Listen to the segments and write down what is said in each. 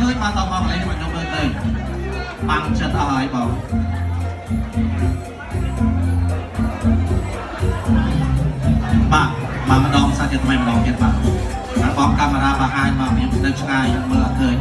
คืนมาต่อมาอะไรที่มันยกเลิกเลยปังจะตายเปล่าป่ะมาดองซาจะทำไมมาดองเก็บป่ะการฟ้องกรรมราบาอายมาเมียเดินชายเมื่อเคย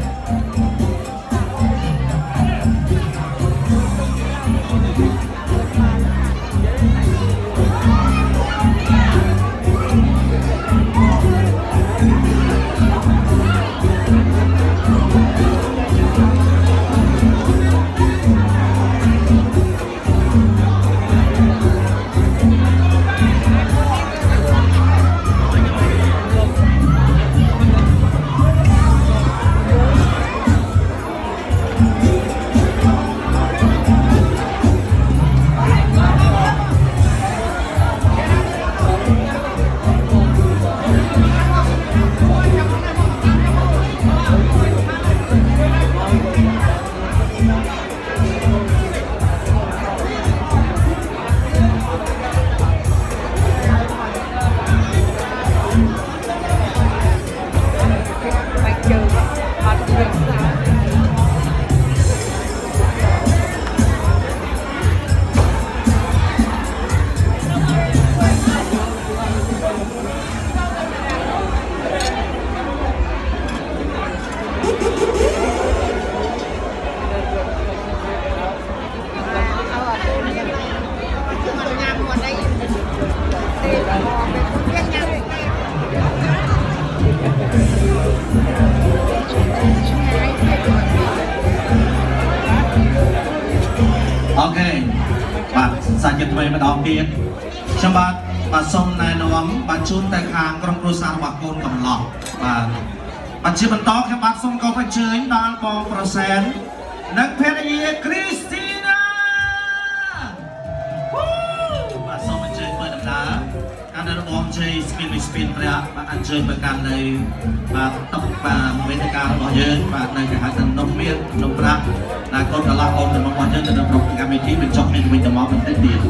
โอเคบัดสัญญาณทำไมมาดองเพียรฉบับบัดทรงนายน้องบัดชุนแต่คางกรงครูสารวักโกนกับหลอกบัดชื่อบันตอกแค่บัดทรงกองไปเชิญดาลปองประแสนนักเพลยีคริสติน่าบัดทรงไปเชิญเปิดดำน้ำการเดินบอลเชยสปินระยะบัดอันเชิญประกันในบัดตบบัดเวทีการบอลเยินบัดในการหันนกเมียนกรักนายกตลาดองในบอลเยินจะดำรงการมีที่เป็นจ็อกในวินเดอร์มอลเป็นเต้นเดียว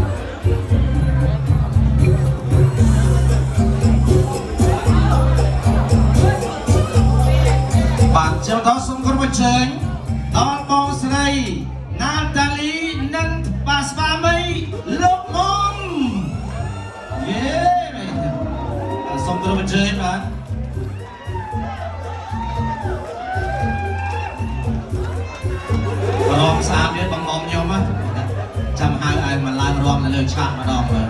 บัดเจ้าต้องส่งคนมาเชิญตอนบอลสไลนาตาลีนันบาสบามีลูกมงเย้ส่งคนมาเชิญบัดรองสามเนี่ยบังมองยอมมั้ยจำหายไอ้มาไล่รองแล้วเลยชามาดองเลย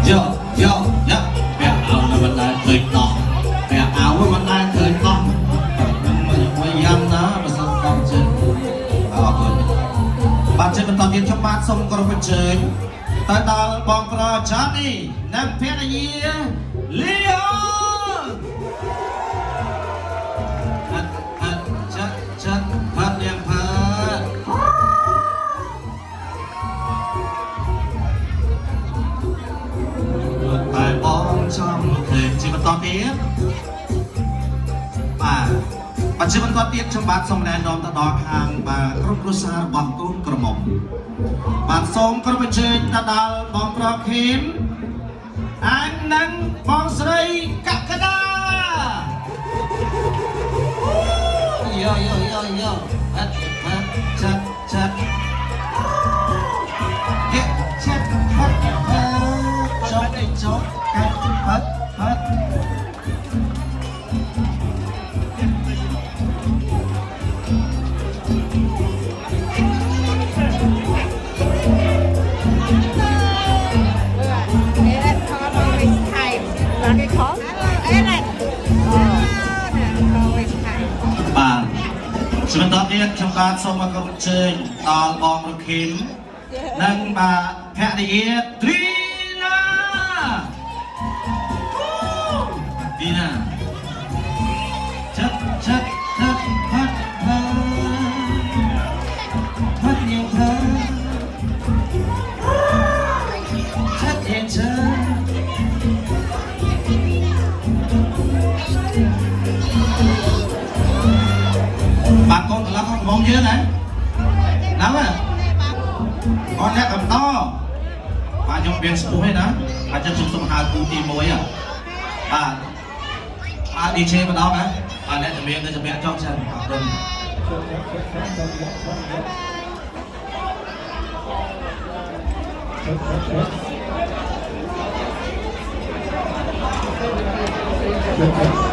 เยอะเยอะเยอะแม่เอาแล้วมันได้เคยต่อแม่เอาว่ามันได้เคยต่อมันไม่ย้ำนะมาส่งกองเชิญเอาเลยบัตรเชิญเป็นตอนเย็นชมบัตรส่งกระเชิญตาตาบองประชานีนักเพชรยีเลี้ยชัดพัดยังพัดไปบองช่องเคยจีบตอนเตี้ยป่าปัจจุบันตอนเตี้ยชมบัตรส่งแดนดอมตะดอกห่างป่ากรุกรุษาบังกุ้งกระหม่อมบัตรส่งกระเชิญตะดาลบองปลอกเข็มอันนั้นบองสไลกักกระดาโยโยโยโยฮัดฮัดชัดชัดเก็บชัดฮัดฮัดจบได้จบกันฮัดฮัดสมัยตอนนี้ชมการส่งมากระเชิญตอลบองระคิมนั่งมาแพะดีตรีน่าดีน่าชัดชัดชัดพัดพัดพัดยังพัดชัดยังชัดบางคนเรามองเยอะนะน้ำอ่ะก่อนแรกกับต้อมาจงเปลี่ยนสปูให้นะอาจจะสุขสมหาคูตีมวยอ่ะ đi chơi vào đó đấy lạiจะมีจ้องฉันเริ่มThank you.